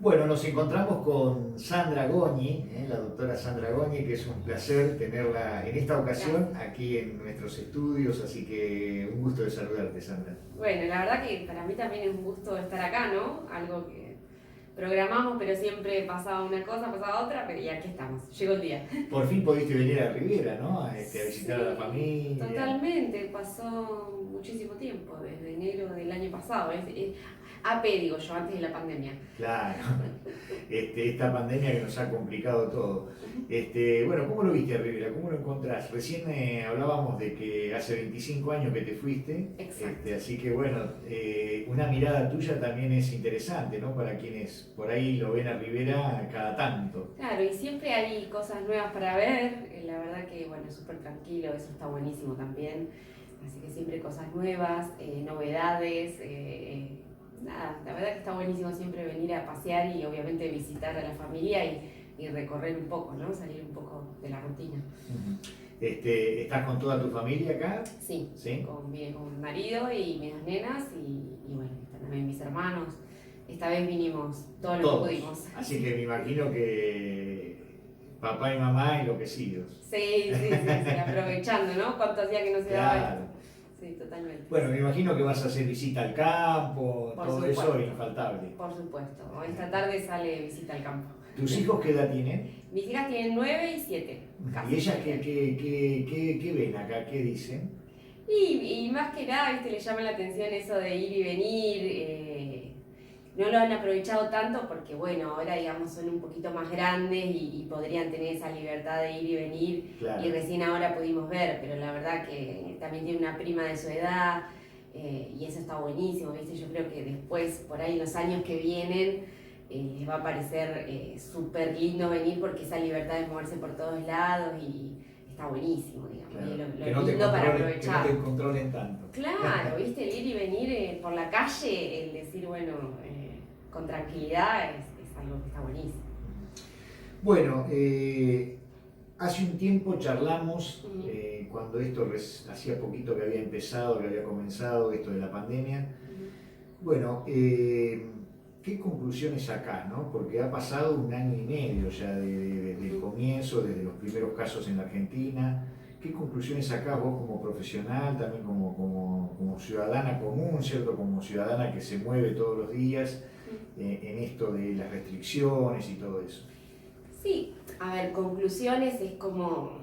Bueno, nos encontramos con Sandra Goñi, la doctora Sandra Goñi, que es un placer tenerla en esta ocasión aquí en nuestros estudios, así que un gusto de saludarte, Sandra. Bueno, la verdad que para mí también es un gusto estar acá, ¿no? Algo que programamos, pero siempre pasaba una cosa, pasaba otra, pero y aquí estamos, llegó el día. Por fin pudiste venir a Riviera, ¿no? A visitar a la Sí, familia. totalmente, pasó muchísimo tiempo, desde enero del año pasado, AP digo yo, antes de la pandemia. Claro, esta pandemia que nos ha complicado todo. Bueno, ¿cómo lo viste a Rivera? ¿Cómo lo encontrás? Recién hablábamos de que hace 25 años que te fuiste, Exacto. así que bueno, una mirada tuya también es interesante, ¿no? Para quienes por ahí lo ven a Rivera cada tanto. Claro, y siempre hay cosas nuevas para ver, la verdad que bueno, es súper tranquilo, eso está buenísimo también, así que siempre cosas nuevas, novedades, nada, la verdad que está buenísimo siempre venir a pasear y obviamente visitar a la familia y recorrer un poco, ¿no? Salir un poco de la rutina. Ujú. ¿Estás con toda tu familia acá? Sí, ¿Sí? con mi marido y mis dos nenas y bueno, están también mis hermanos. Esta vez vinimos todo lo Todos. que pudimos. Así que me imagino que papá y mamá enloquecidos. Sí, aprovechando, ¿no? Cuánto hacía que no se daba Claro. esto. Sí, totalmente. Bueno, me imagino que vas a hacer visita al campo, Por todo supuesto. eso es infaltable. Por supuesto. Esta tarde sale visita al campo. ¿Tus hijos qué edad tienen? Mis hijas tienen 9 y 7. ¿Y ellas qué ven acá? ¿Qué dicen? Y más que nada, viste, le llama la atención eso de ir y venir. No lo han aprovechado tanto porque, bueno, ahora digamos son un poquito más grandes y podrían tener esa libertad de ir y venir. Claro. Y recién ahora pudimos ver, pero la verdad que también tiene una prima de su edad y eso está buenísimo, ¿viste? Yo creo que después, por ahí los años que vienen, les va a parecer súper lindo venir porque esa libertad de moverse por todos lados y está buenísimo, digamos. Claro. Y lo Que no te lindo para controlen, aprovechar. que no te controlen tanto. Claro, ¿viste? El ir y venir por la calle, el decir, bueno, con tranquilidad es algo que está buenísimo. Bueno, hace un tiempo charlamos, Ujú. cuando esto hacía poquito que había empezado, que había comenzado esto de la pandemia. Bueno, ¿qué conclusiones sacás, no? Porque ha pasado un año y medio ya desde el comienzo, desde los primeros casos en la Argentina. ¿Qué conclusiones sacás vos como profesional, también como ciudadana común, ¿cierto? Como ciudadana que se mueve todos los días en esto de las restricciones y todo eso? Sí, a ver, conclusiones es como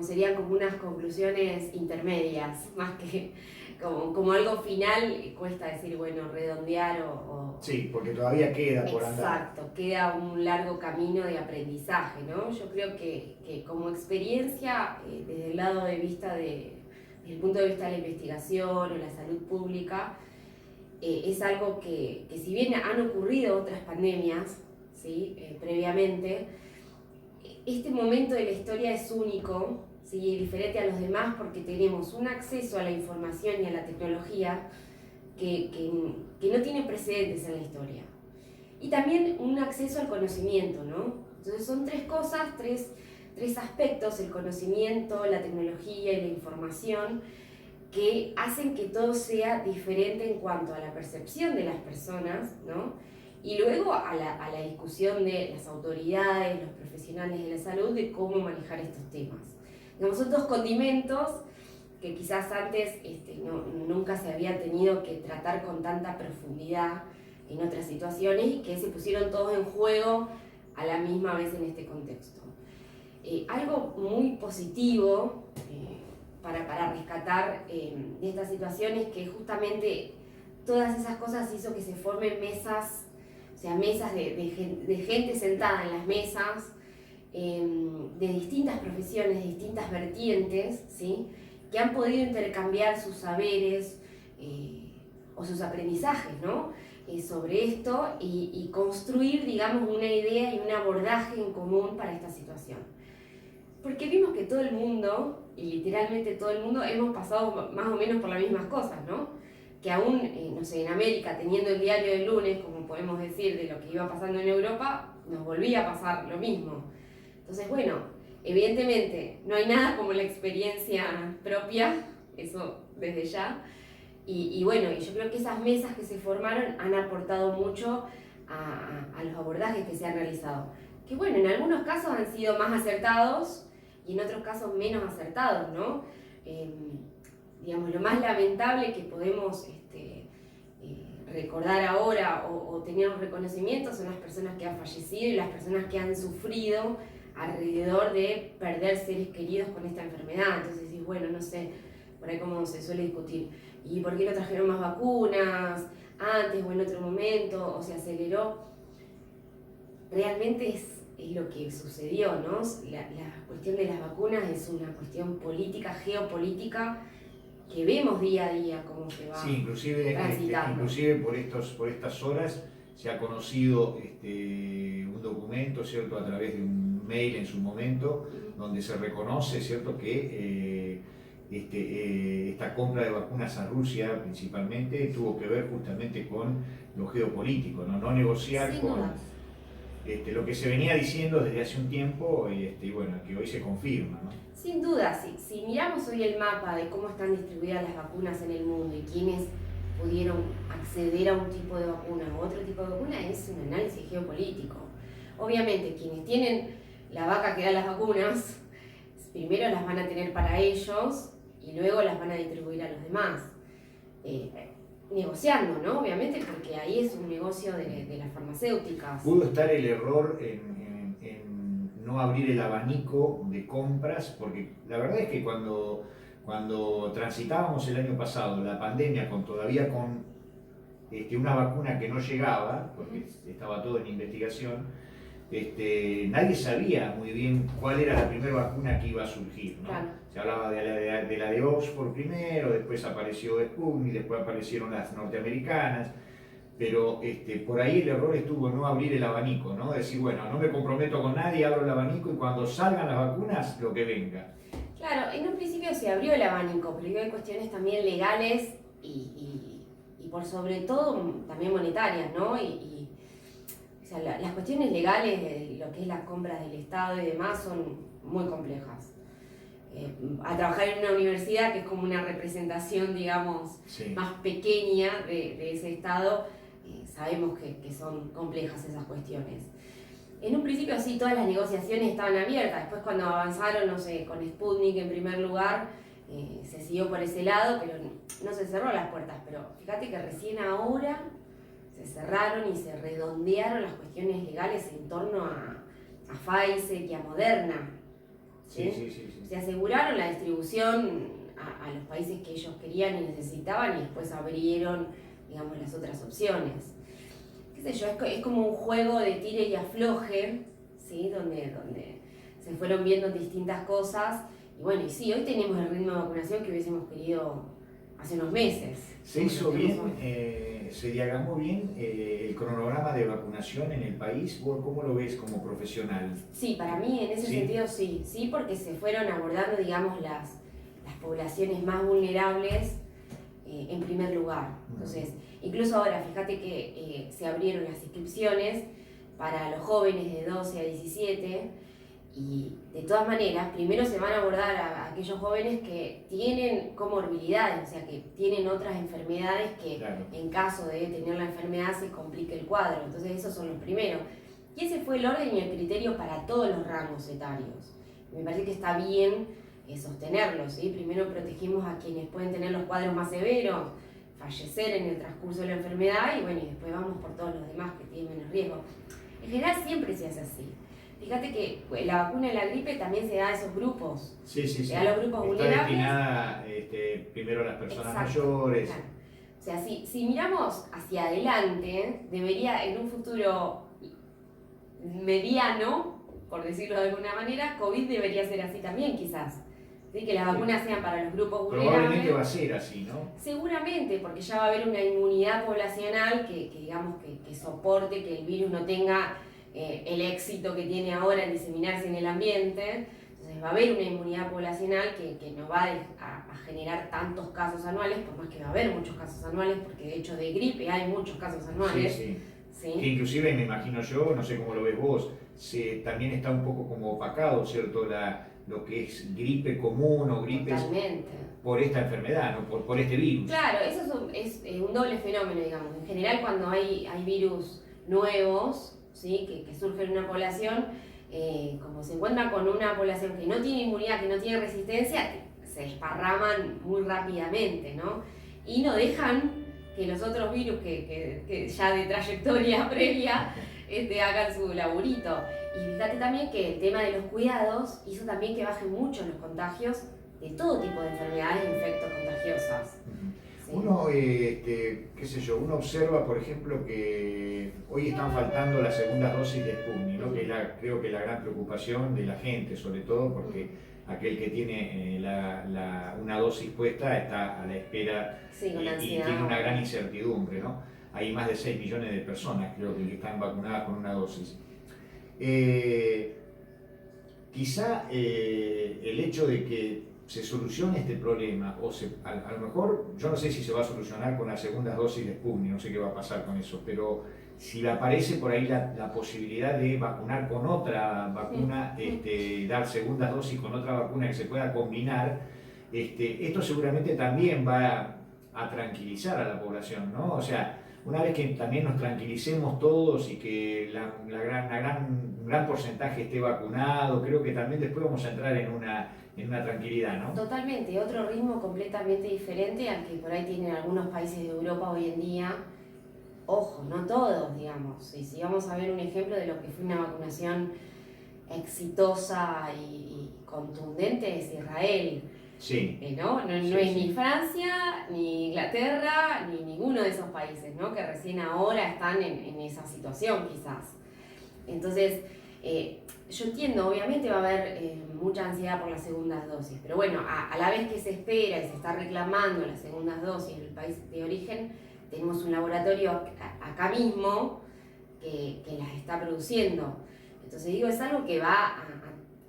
serían como unas conclusiones intermedias, más que como algo final, cuesta decir, bueno, redondear o... Sí, porque todavía queda por andar. Exacto, queda un largo camino de aprendizaje, ¿no? Yo creo que como experiencia, desde el lado de vista desde el punto de vista de la investigación o la salud pública, es algo que si bien han ocurrido otras pandemias, ¿sí? Previamente, este momento de la historia es único, ¿sí? Diferente a los demás porque tenemos un acceso a la información y a la tecnología que no tiene precedentes en la historia. Y también un acceso al conocimiento, ¿no? Entonces son tres cosas, tres aspectos, el conocimiento, la tecnología y la información, que hacen que todo sea diferente en cuanto a la percepción de las personas, ¿no? Y luego a la discusión de las autoridades, los profesionales de la salud, de cómo manejar estos temas. Digamos, son dos condimentos que quizás antes nunca se había tenido que tratar con tanta profundidad en otras situaciones y que se pusieron todos en juego a la misma vez en este contexto. Algo muy positivo para rescatar de esta situación es que justamente todas esas cosas hizo que se formen mesas, o sea, mesas de gente sentada en las mesas, de distintas profesiones, de distintas vertientes, ¿sí? Que han podido intercambiar sus saberes o sus aprendizajes, ¿no? Sobre esto y construir, digamos, una idea y un abordaje en común para esta situación. Porque vimos que todo el mundo, y literalmente todo el mundo, hemos pasado más o menos por las mismas cosas, ¿no? Que aún, no sé, en América, teniendo el diario del lunes, como podemos decir, de lo que iba pasando en Europa, nos volvía a pasar lo mismo. Entonces, bueno, evidentemente no hay nada como la experiencia propia, eso desde ya, y bueno, y yo creo que esas mesas que se formaron han aportado mucho a a los abordajes que se han realizado. Que bueno, en algunos casos han sido más acertados y en otros casos menos acertados, ¿no? Digamos, lo más lamentable que podemos recordar ahora o tener un reconocimiento son las personas que han fallecido y las personas que han sufrido alrededor de perder seres queridos con esta enfermedad. Entonces decís, bueno, no sé, por ahí como se suele discutir, ¿y por qué no trajeron más vacunas antes o en otro momento o se aceleró? Realmente es lo que sucedió, ¿no? La cuestión de las vacunas es una cuestión política, geopolítica, que vemos día a día cómo se va transitando. Inclusive por estas horas se ha conocido un documento, ¿cierto?, a través de un mail en su momento, donde se reconoce, ¿cierto?, que esta compra de vacunas a Rusia principalmente tuvo que ver justamente con lo geopolítico, no negociar Sin con duda. Lo que se venía diciendo desde hace un tiempo y bueno, que hoy se confirma, ¿no? Sin duda, si miramos hoy el mapa de cómo están distribuidas las vacunas en el mundo y quiénes pudieron acceder a un tipo de vacuna u otro tipo de vacuna, es un análisis geopolítico. Obviamente, quienes tienen la vaca que da las vacunas, primero las van a tener para ellos y luego las van a distribuir a los demás. Negociando, ¿no? Obviamente, porque ahí es un negocio de las farmacéuticas. ¿Pudo estar el error en no abrir el abanico de compras? Porque la verdad es que cuando transitábamos el año pasado la pandemia todavía con una vacuna que no llegaba, porque estaba todo en investigación, nadie sabía muy bien cuál era la primera vacuna que iba a surgir, ¿no? Claro. Se hablaba de la de Oxford primero, después apareció Sputnik, después aparecieron las norteamericanas, pero por ahí el error estuvo en no abrir el abanico, ¿no? Decir, bueno, no me comprometo con nadie, abro el abanico y cuando salgan las vacunas, lo que venga. Claro, en un principio se abrió el abanico, pero hay cuestiones también legales y por sobre todo también monetarias, ¿no? O sea, las cuestiones legales de lo que es las compras del Estado y demás son muy complejas. A trabajar en una universidad que es como una representación, digamos, Sí. más pequeña de ese Estado, sabemos que son complejas esas cuestiones. En un principio sí, todas las negociaciones estaban abiertas, después cuando avanzaron, no sé, con Sputnik en primer lugar, se siguió por ese lado, pero no se cerró las puertas, pero fíjate que recién ahora se cerraron y se redondearon las cuestiones legales en torno a Pfizer y a Moderna. ¿Sí? Sí. Se aseguraron la distribución a los países que ellos querían y necesitaban y después abrieron, digamos, las otras opciones. Qué sé yo, es como un juego de tire y afloje, ¿sí? Donde se fueron viendo distintas cosas y bueno, y sí, hoy tenemos el ritmo de vacunación que hubiésemos querido hace unos meses. Se hizo bien, se diagramó bien el cronograma de vacunación en el país. ¿Vos cómo lo ves como profesional? Sí, para mí en ese sentido sí, porque se fueron abordando, digamos, las poblaciones más vulnerables en primer lugar. Entonces, incluso ahora, fíjate que se abrieron las inscripciones para los jóvenes de 12 a 17 y de todas maneras, primero se van a abordar a aquellos jóvenes que tienen comorbilidades, o sea, que tienen otras enfermedades que Claro. en caso de tener la enfermedad se complique el cuadro. Entonces, esos son los primeros. Y ese fue el orden y el criterio para todos los rangos etarios. Me parece que está bien sostenerlos, ¿sí? Primero protegimos a quienes pueden tener los cuadros más severos, fallecer en el transcurso de la enfermedad y bueno, y después vamos por todos los demás que tienen menos riesgo. En general siempre se hace así. Fíjate que la vacuna de la gripe también se da a esos grupos. Sí. Se da a los grupos Está vulnerables. destinada primero a las personas Exacto, mayores. claro. O sea, si miramos hacia adelante, debería en un futuro mediano, por decirlo de alguna manera, COVID debería ser así también quizás. ¿Sí? Que las vacunas sean para los grupos vulnerables. Probablemente va a ser así, ¿no? Seguramente, porque ya va a haber una inmunidad poblacional que digamos que soporte que el virus no tenga el éxito que tiene ahora en diseminarse en el ambiente. Entonces va a haber una inmunidad poblacional que no va a generar tantos casos anuales, por más que va a haber muchos casos anuales, porque de hecho de gripe hay muchos casos anuales. Sí. Que inclusive me imagino yo, no sé cómo lo ves vos, también está un poco como opacado, ¿cierto? Lo que es gripe común o gripes por esta enfermedad, ¿no? por este virus. Claro, eso es un doble fenómeno, digamos. En general, cuando hay virus nuevos, ¿sí? Que surge en una población, como se encuentra con una población que no tiene inmunidad, que no tiene resistencia, se desparraman muy rápidamente, ¿no? Y no dejan que los otros virus que ya de trayectoria previa hagan su laburito. Y fíjate también que el tema de los cuidados hizo también que bajen mucho los contagios de todo tipo de enfermedades e infectos contagiosas. ¿Sí? Uno, qué sé yo, uno observa, por ejemplo, que hoy están faltando las segundas dosis de Sputnik, ¿no? Que es creo que la gran preocupación de la gente, sobre todo porque aquel que tiene una dosis puesta está a la espera, sí, con y ansiedad, tiene una gran incertidumbre, ¿no? Hay más de 6 millones de personas, creo que están vacunadas con una dosis. Quizá el hecho de que se solucione este problema, o a lo mejor, yo no sé si se va a solucionar con las segundas dosis de Sputnik, no sé qué va a pasar con eso, pero si le aparece por ahí la posibilidad de vacunar con otra vacuna, dar segundas dosis con otra vacuna que se pueda combinar, esto seguramente también va a tranquilizar a la población, ¿no? O sea, una vez que también nos tranquilicemos todos y que un gran porcentaje esté vacunado, creo que también después vamos a entrar en una tranquilidad, ¿no? Totalmente, otro ritmo completamente diferente al que por ahí tienen algunos países de Europa hoy en día. Ojo, no todos, digamos. Y si vamos a ver un ejemplo de lo que fue una vacunación exitosa y contundente, es Israel. Sí. ¿No? No Sí, es sí. ni Francia, ni Inglaterra, ni ninguno de esos países, ¿no? Que recién ahora están en esa situación, quizás. Entonces, yo entiendo, obviamente va a haber mucha ansiedad por las segundas dosis, pero bueno, a la vez que se espera y se está reclamando las segundas dosis en el país de origen, tenemos un laboratorio acá mismo que las está produciendo. Entonces digo, es algo que va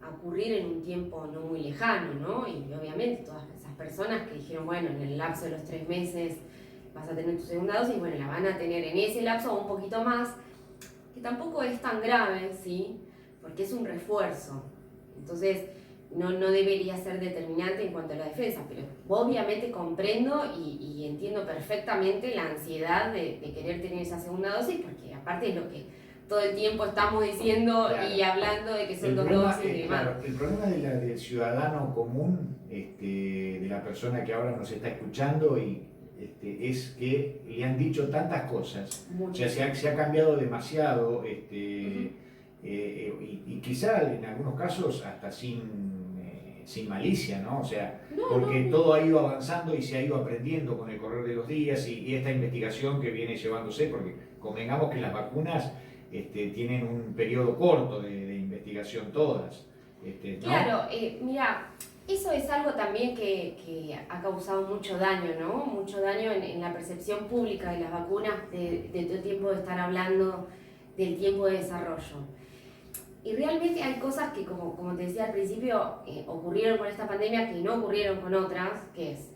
a ocurrir en un tiempo no muy lejano, ¿no? Y obviamente todas esas personas que dijeron, bueno, en el lapso de los 3 meses vas a tener tu segunda dosis, bueno, la van a tener en ese lapso o un poquito más, que tampoco es tan grave, ¿sí? Porque es un refuerzo. Entonces, no debería ser determinante en cuanto a la defensa, pero obviamente comprendo y entiendo perfectamente la ansiedad de querer tener esa segunda dosis, porque aparte es lo que todo el tiempo estamos diciendo, claro, y hablando de que son 2 dosis y demás. Claro, el problema del ciudadano común, de la persona que ahora nos está escuchando, es que le han dicho tantas cosas. Mucho. O sea, se ha cambiado demasiado, y quizá en algunos casos hasta sin malicia, ¿no? O sea, porque todo ha ido avanzando y se ha ido aprendiendo con el correr de los días y esta investigación que viene llevándose, porque convengamos que las vacunas tienen un periodo corto de investigación todas. ¿No? Claro, mira, eso es algo también que ha causado mucho daño, ¿no? Mucho daño en la percepción pública de las vacunas, de todo el tiempo de estar hablando del tiempo de desarrollo. Y realmente hay cosas que, como te decía al principio, ocurrieron con esta pandemia que no ocurrieron con otras, que es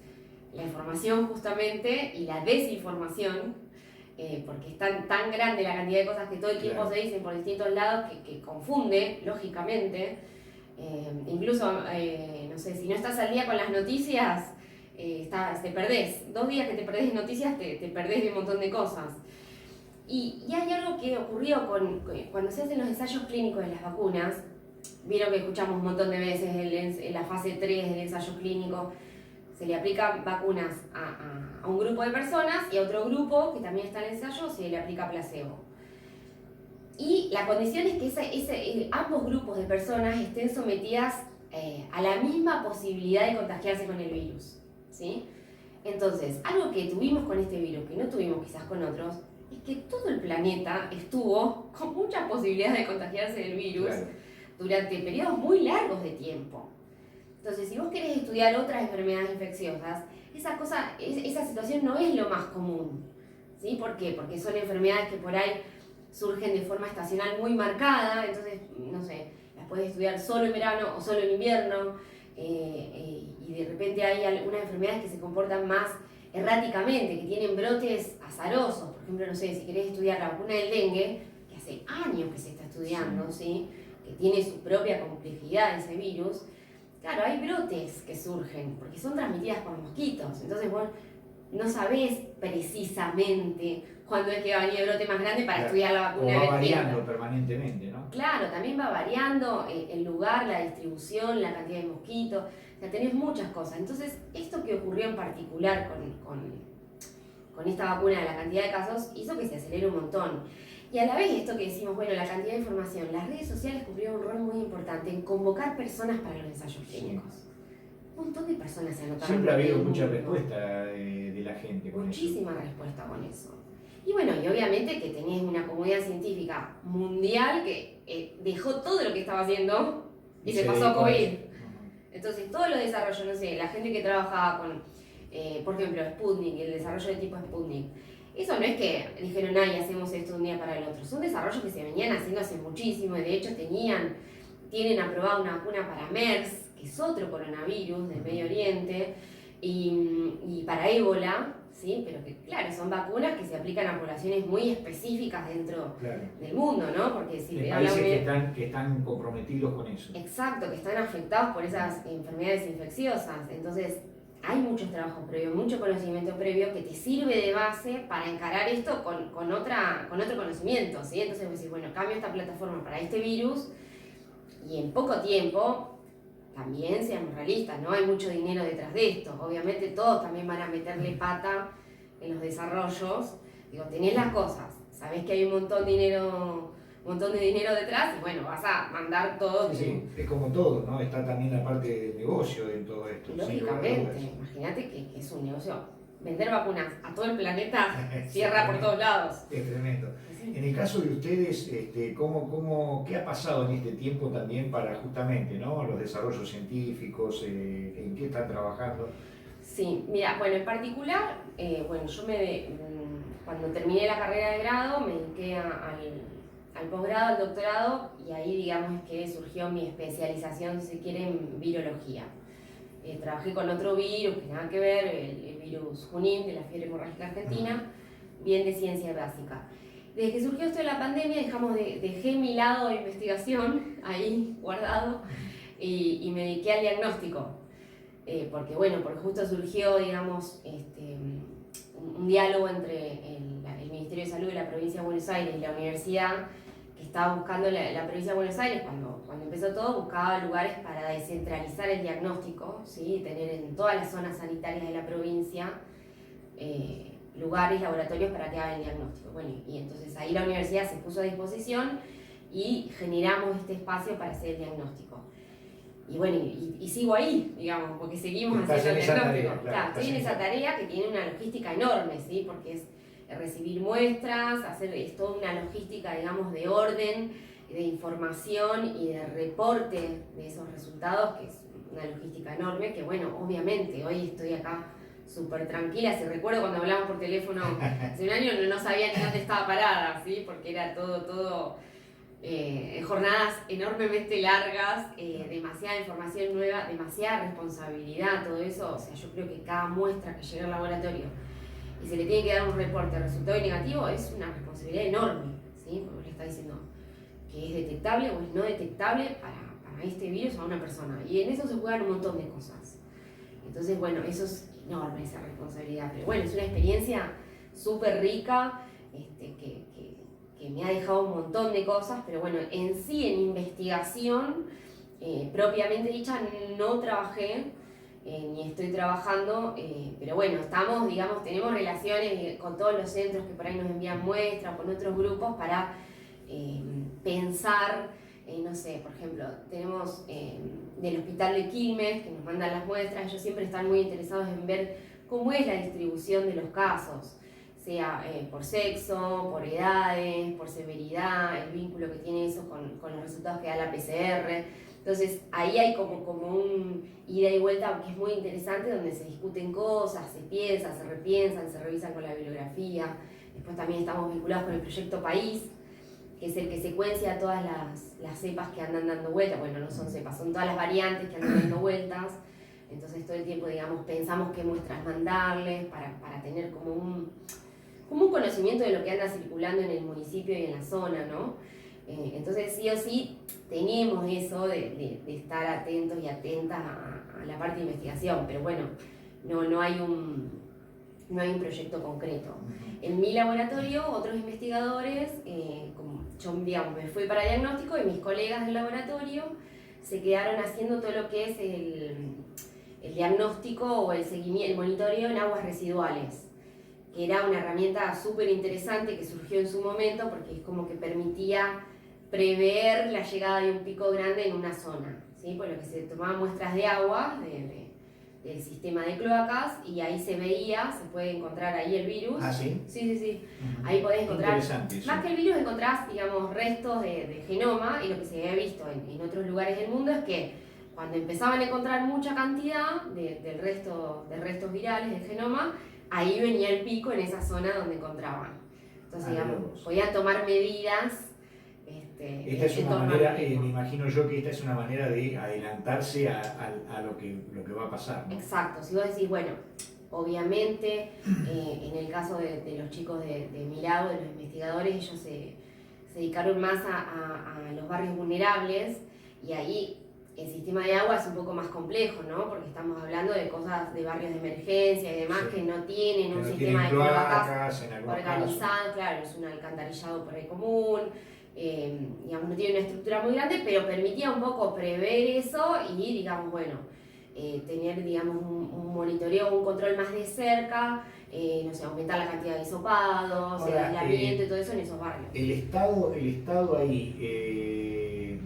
la información justamente y la desinformación, porque es tan grande la cantidad de cosas que todo el tiempo, claro, se dicen por distintos lados que confunde, lógicamente. Incluso, no sé, si no estás al día con las noticias, te perdés. 2 días que te perdés de noticias, te perdés de un montón de cosas. Y hay algo que ocurrió cuando se hacen los ensayos clínicos de las vacunas. Vieron que escuchamos un montón de veces en la fase 3 del ensayo clínico. Se le aplican vacunas a un grupo de personas y a otro grupo que también está en el ensayo se le aplica placebo. Y la condición es que ambos grupos de personas estén sometidas a la misma posibilidad de contagiarse con el virus, ¿sí? Entonces, algo que tuvimos con este virus, que no tuvimos quizás con otros, es que todo el planeta estuvo con muchas posibilidades de contagiarse del virus, claro, durante periodos muy largos de tiempo. Entonces, si vos querés estudiar otras enfermedades infecciosas, esa situación no es lo más común, ¿sí? ¿Por qué? Porque son enfermedades que por ahí surgen de forma estacional muy marcada, entonces, no sé, las puedes estudiar solo en verano o solo en invierno, y de repente hay algunas enfermedades que se comportan más erráticamente, que tienen brotes azarosos. Por ejemplo, no sé, si querés estudiar la vacuna del dengue, que hace años que se está estudiando, ¿sí? Que tiene su propia complejidad ese virus, claro, hay brotes que surgen, porque son transmitidas por mosquitos, entonces vos no sabés precisamente cuándo es que va a venir el brote más grande para claro, estudiar la vacuna. o va variando permanentemente, ¿no? Claro, también va variando el lugar, la distribución, la cantidad de mosquitos, o sea, tenés muchas cosas. Entonces, esto que ocurrió en particular con esta vacuna, la cantidad de casos, hizo que se acelere un montón. Y a la vez esto que decimos, bueno, la cantidad de información, las redes sociales cumplieron un rol muy importante en convocar personas para los ensayos clínicos. Un montón de personas se anotaron. Siempre ha habido mucha respuesta de la gente con muchísima respuesta con eso. Y bueno, y obviamente que tenés una comunidad científica mundial que dejó todo lo que estaba haciendo y se pasó a COVID. Entonces, todos los desarrollos, no sé, la gente que trabajaba con, por ejemplo, Sputnik, el desarrollo de tipo Sputnik, eso no es que dijeron, ay, hacemos esto de un día para el otro. Son desarrollos que se venían haciendo hace muchísimo y de hecho tienen aprobada una vacuna para MERS, que es otro coronavirus del Medio Oriente, y para ébola, ¿sí? Pero que, claro, son vacunas que se aplican a poblaciones muy específicas dentro del mundo, ¿no? Porque si te países que están comprometidos con eso. Exacto, que están afectados por esas enfermedades infecciosas. Entonces, hay muchos trabajos previos, mucho conocimiento previo que te sirve de base para encarar esto con otro conocimiento, ¿sí? Entonces, vos decís, bueno, cambio esta plataforma para este virus y en poco tiempo. También seamos realistas, no hay mucho dinero detrás de esto. Obviamente todos también van a meterle pata en los desarrollos. Digo, tenés las cosas, sabés que hay un montón de dinero detrás y bueno, vas a mandar todo. Sí, es como todo, ¿no? Está también la parte del negocio en todo esto. Lógicamente, imagínate que es un negocio. Vender vacunas a todo el planeta cierra por todos lados. Es tremendo. En el caso de ustedes, ¿qué ha pasado en este tiempo también para justamente, ¿no? Los desarrollos científicos, en qué están trabajando? Sí, mira, bueno, en particular, yo cuando terminé la carrera de grado me dediqué al posgrado, al doctorado, y ahí digamos que surgió mi especialización, si quieren, en virología. Trabajé con otro virus que nada que ver, el virus Junín de la fiebre hemorrágica argentina, bien de ciencia básica. Desde que surgió esto de la pandemia dejé mi lado de investigación ahí guardado y me dediqué al diagnóstico. Porque justo surgió, digamos, un diálogo entre el Ministerio de Salud de la Provincia de Buenos Aires y la universidad, que estaba buscando la Provincia de Buenos Aires, cuando empezó todo, buscaba lugares para descentralizar el diagnóstico, ¿sí? Tener en todas las zonas sanitarias de la provincia lugares, laboratorios para que hagan el diagnóstico. Bueno, y entonces ahí la universidad se puso a disposición y generamos este espacio para hacer el diagnóstico. Y bueno, y sigo ahí, digamos, porque seguimos haciendo el diagnóstico. Claro, estoy en esa tarea que tiene una logística enorme, ¿sí? Porque es recibir muestras, es toda una logística, digamos, de orden, de información y de reporte de esos resultados, que es una logística enorme, que bueno, obviamente, hoy estoy acá súper tranquila. Si recuerdo cuando hablamos por teléfono hace un año, no sabía ni dónde estaba parada, ¿sí? Porque era todo jornadas enormemente largas, demasiada información nueva, demasiada responsabilidad, todo eso. O sea, yo creo que cada muestra que llega al laboratorio y se le tiene que dar un reporte de resultado negativo es una responsabilidad enorme, ¿sí? Porque le está diciendo que es detectable o es no detectable para este virus a una persona. Y en eso se juegan un montón de cosas. Entonces, bueno, eso es enorme, esa responsabilidad. Pero bueno, es una experiencia súper rica, que me ha dejado un montón de cosas, pero bueno, en sí, en investigación propiamente dicha, no trabajé, ni estoy trabajando, pero bueno, tenemos relaciones con todos los centros que por ahí nos envían muestras, con otros grupos para pensar, no sé, por ejemplo, tenemos del Hospital de Quilmes, que nos mandan las muestras. Ellos siempre están muy interesados en ver cómo es la distribución de los casos, sea por sexo, por edades, por severidad, el vínculo que tiene eso con los resultados que da la PCR. Entonces ahí hay como un ida y vuelta que es muy interesante, donde se discuten cosas, se piensan, se repiensan, se revisan con la bibliografía. Después también estamos vinculados con el proyecto País, que es el que secuencia todas las cepas que andan dando vueltas. Bueno, no son cepas, son todas las variantes que andan dando vueltas. Entonces todo el tiempo, digamos, pensamos qué muestras mandarles para tener como un conocimiento de lo que anda circulando en el municipio y en la zona, ¿no? Entonces sí o sí tenemos eso de estar atentos y atentas a la parte de investigación, pero bueno, no hay no hay un proyecto concreto. Ujú. En mi laboratorio, otros investigadores, como yo, digamos, me fui para diagnóstico y mis colegas del laboratorio se quedaron haciendo todo lo que es el diagnóstico o el seguimiento, el monitoreo en aguas residuales, que era una herramienta súper interesante que surgió en su momento porque es como que permitía prever la llegada de un pico grande en una zona, ¿sí? Por lo que se tomaban muestras de agua del sistema de cloacas y ahí se veía, se puede encontrar ahí el virus. ¿Ah, sí? Sí, sí, sí. Ujú. Ahí podés encontrar, Interesante eso. más que el virus, encontrás, digamos, restos de genoma, y lo que se había visto en otros lugares del mundo es que cuando empezaban a encontrar mucha cantidad de restos virales del genoma, ahí venía el pico en esa zona donde encontraban. Entonces, digamos, podían tomar medidas. Esta es una manera, me imagino yo que esta es una manera de adelantarse a lo que va a pasar, ¿no? Exacto, si vos decís, bueno, obviamente en el caso de los chicos de mi lado, de los investigadores, ellos se dedicaron más a los barrios vulnerables, y ahí el sistema de agua es un poco más complejo, ¿no? Porque estamos hablando de cosas de barrios de emergencia y demás, sí, que no tienen un sistema de cloacas organizado, claro, es un alcantarillado por ahí común. Digamos, no tiene una estructura muy grande, pero permitía un poco prever eso y, digamos, bueno, tener, digamos, un monitoreo, un control más de cerca, no sé, aumentar la cantidad de hisopados, el aislamiento y todo eso en esos barrios. El Estado ahí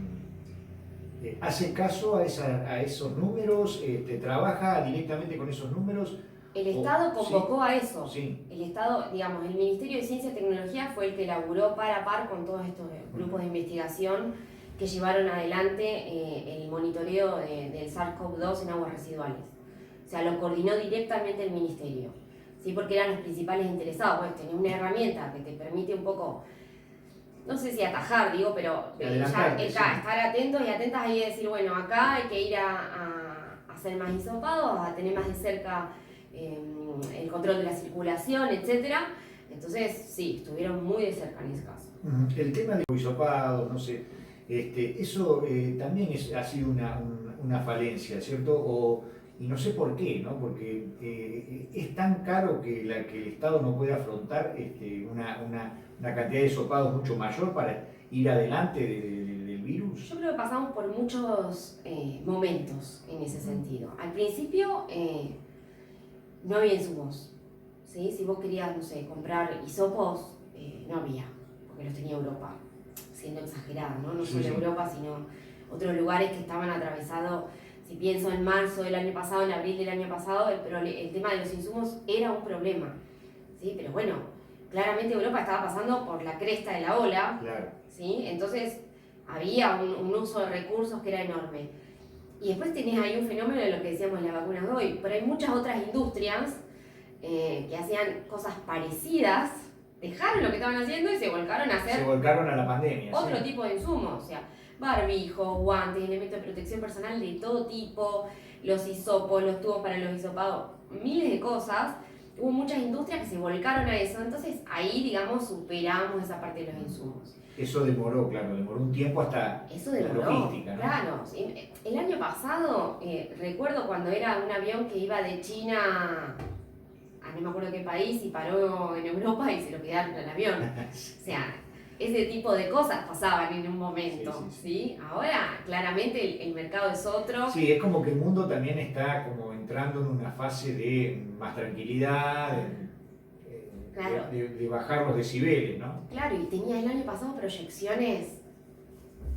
hace caso a esos números, trabaja directamente con esos números. El Estado convocó, sí, a eso. Sí. El Estado, digamos, el Ministerio de Ciencia y Tecnología fue el que laburó par a par con todos estos grupos de investigación que llevaron adelante el monitoreo del SARS-CoV-2 en aguas residuales. O sea, lo coordinó directamente el Ministerio, ¿sí? Porque eran los principales interesados. Pues tenés una herramienta que te permite un poco, no sé si atajar, digo, pero ya estar atentos y atentas ahí y decir, bueno, acá hay que ir a hacer más hisopados, a tener más de cerca el control de la circulación, etcétera. Entonces, sí, estuvieron muy de cerca en ese caso. El tema de los hisopados, no sé, eso también ha sido una falencia, ¿cierto? Y no sé por qué, ¿no? Porque es tan caro que el Estado no puede afrontar una cantidad de hisopados mucho mayor para ir adelante del virus. Yo creo que pasamos por muchos momentos en ese sentido. Al principio no había insumos, ¿sí? Si vos querías, no sé, comprar hisopos, no había, porque los tenía Europa, siendo exagerada, ¿no? No solo Europa, sino otros lugares que estaban atravesados. Si pienso en marzo del año pasado, en abril del año pasado, el tema de los insumos era un problema, ¿sí? Pero bueno, claramente Europa estaba pasando por la cresta de la ola, claro, ¿sí? Entonces había un uso de recursos que era enorme. Y después tenés ahí un fenómeno de lo que decíamos en las vacunas de hoy, pero hay muchas otras industrias que hacían cosas parecidas, dejaron lo que estaban haciendo y se volcaron a hacer... Se volcaron a la pandemia. Otro tipo de insumos, o sea, barbijos, guantes, elementos de protección personal de todo tipo, los hisopos, los tubos para los hisopados, miles de cosas. Hubo muchas industrias que se volcaron a eso, entonces ahí, digamos, superamos esa parte de los insumos. Eso demoró, claro, demoró un tiempo hasta la logística, ¿no? Claro. El año pasado, recuerdo cuando era un avión que iba de China a no me acuerdo qué país y paró en Europa y se lo quedaron en el avión. O sea, ese tipo de cosas pasaban en un momento, ¿sí? Ahora, claramente, el mercado es otro. Sí, es como que el mundo también está como entrando en una fase de más tranquilidad, claro, de bajar los decibeles, ¿no? Claro, y tenía el año pasado proyecciones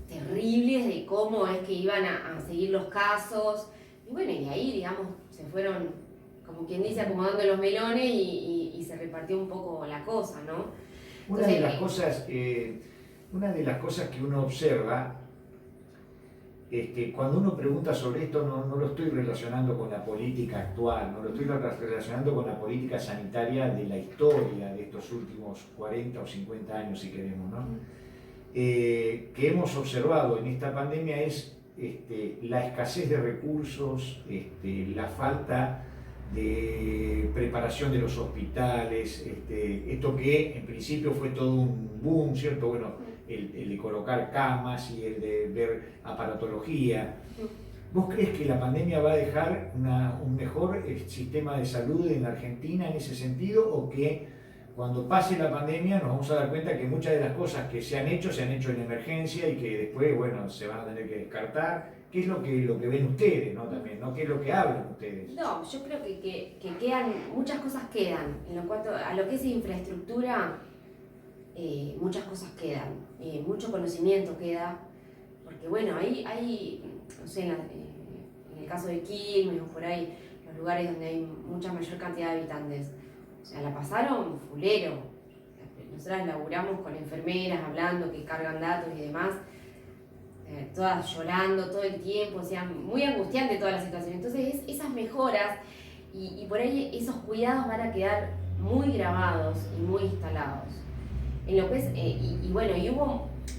terribles de cómo es que iban a seguir los casos. Y bueno, y ahí, digamos, se fueron, como quien dice, acomodando los melones y se repartió un poco la cosa, ¿no? Una de las cosas que uno observa, cuando uno pregunta sobre esto, no lo estoy relacionando con la política actual, no lo estoy relacionando con la política sanitaria de la historia de estos últimos 40 o 50 años, si queremos, ¿no? Que hemos observado en esta pandemia es la escasez de recursos, la falta de preparación de los hospitales, esto que en principio fue todo un boom, ¿cierto? Bueno, el de colocar camas y el de ver aparatología. ¿Vos crees que la pandemia va a dejar un mejor sistema de salud en la Argentina en ese sentido, o que cuando pase la pandemia nos vamos a dar cuenta que muchas de las cosas que se han hecho en emergencia y que después, bueno, se van a tener que descartar? ¿Qué es lo que ven ustedes, ¿no? También, ¿no? ¿Qué es lo que hablan ustedes? No, yo creo que quedan, muchas cosas quedan. En lo cuanto a lo que es infraestructura, muchas cosas quedan. Mucho conocimiento queda. Porque bueno, hay no sé, en el caso de Quilmes o por ahí, los lugares donde hay mucha mayor cantidad de habitantes, o sea, la pasaron fulero. Nosotras laburamos con enfermeras hablando que cargan datos y demás, todas llorando todo el tiempo, o sea, muy angustiante toda la situación. Entonces esas mejoras y por ahí esos cuidados van a quedar muy grabados y muy instalados. En lo que es, y bueno, y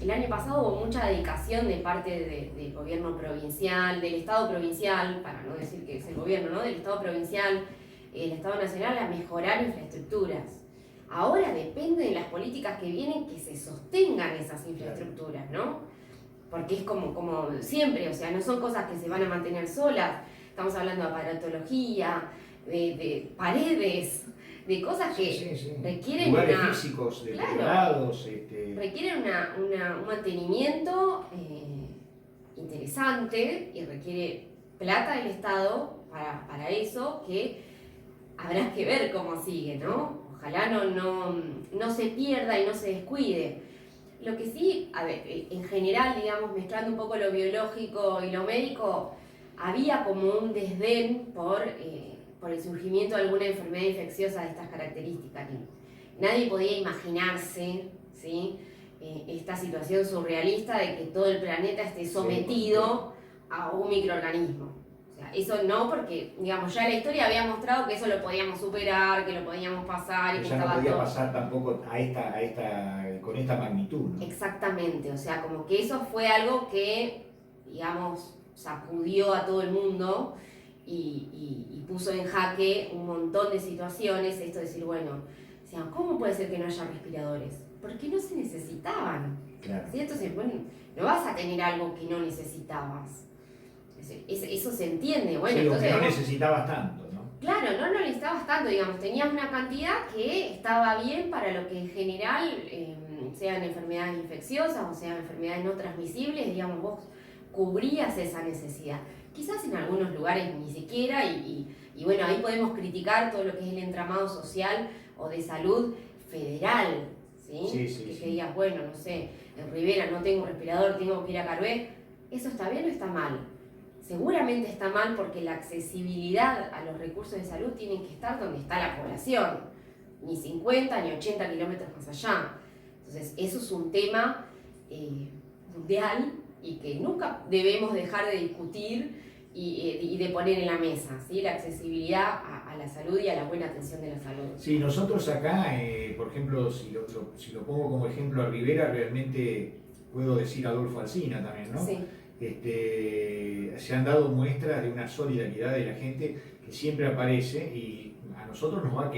el año pasado hubo mucha dedicación de parte del gobierno provincial, del Estado provincial, para no decir que es el gobierno, ¿no? Del Estado provincial, el Estado nacional, a mejorar infraestructuras. Ahora depende de las políticas que vienen que se sostengan esas infraestructuras, ¿no? Porque es como siempre, o sea, no son cosas que se van a mantener solas. Estamos hablando de aparatología, de paredes, de cosas que requieren lugares físicos, deteriorados. Requieren un mantenimiento interesante y requiere plata del Estado para eso, que habrá que ver cómo sigue, ¿no? Ojalá no se pierda y no se descuide. Lo que sí, a ver, en general, digamos, mezclando un poco lo biológico y lo médico, había como un desdén por el surgimiento de alguna enfermedad infecciosa de estas características. Nadie podía imaginarse, ¿sí?, esta situación surrealista de que todo el planeta esté sometido a un microorganismo. O sea, eso no, porque, digamos, ya la historia había mostrado que eso lo podíamos superar, que lo podíamos pasar. Y que ya no podía pasar tampoco con esta magnitud, ¿no? Exactamente, o sea, como que eso fue algo que, digamos, sacudió a todo el mundo y puso en jaque un montón de situaciones. Esto de decir, bueno, o sea, ¿cómo puede ser que no haya respiradores? Porque no se necesitaban. Claro. ¿Sí? Entonces, bueno, no vas a tener algo que no necesitabas. Eso se entiende. Bueno, sí, entonces, que no necesitabas tanto, ¿no? Claro, no necesitabas tanto, digamos, tenías una cantidad que estaba bien para lo que en general, sean enfermedades infecciosas o sean enfermedades no transmisibles, digamos, vos cubrías esa necesidad. Quizás en algunos lugares ni siquiera, y bueno, ahí podemos criticar todo lo que es el entramado social o de salud federal, ¿sí? Que digas, bueno, no sé, en Rivera no tengo respirador, tengo que ir a Carué. ¿Eso está bien o está mal? Seguramente está mal, porque la accesibilidad a los recursos de salud tienen que estar donde está la población, ni 50 ni 80 kilómetros más allá. Entonces, eso es un tema mundial y que nunca debemos dejar de discutir y de poner en la mesa, ¿sí? La accesibilidad a la salud y a la buena atención de la salud. Sí, nosotros acá, por ejemplo, si lo pongo como ejemplo a Rivera, realmente puedo decir Adolfo Alsina también, ¿no? Sí. Se han dado muestras de una solidaridad de la gente que siempre aparece, y a nosotros nos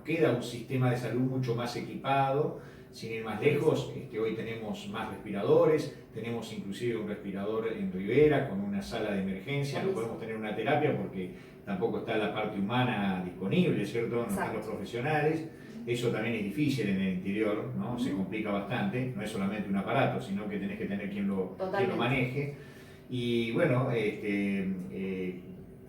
queda un sistema de salud mucho más equipado. Sin ir más lejos, hoy tenemos más respiradores, tenemos inclusive un respirador en Rivera con una sala de emergencia. No podemos tener una terapia porque tampoco está la parte humana disponible, ¿cierto? No están los profesionales. Eso también es difícil en el interior, ¿no? Se complica bastante. No es solamente un aparato, sino que tenés que tener quien lo maneje. Y bueno,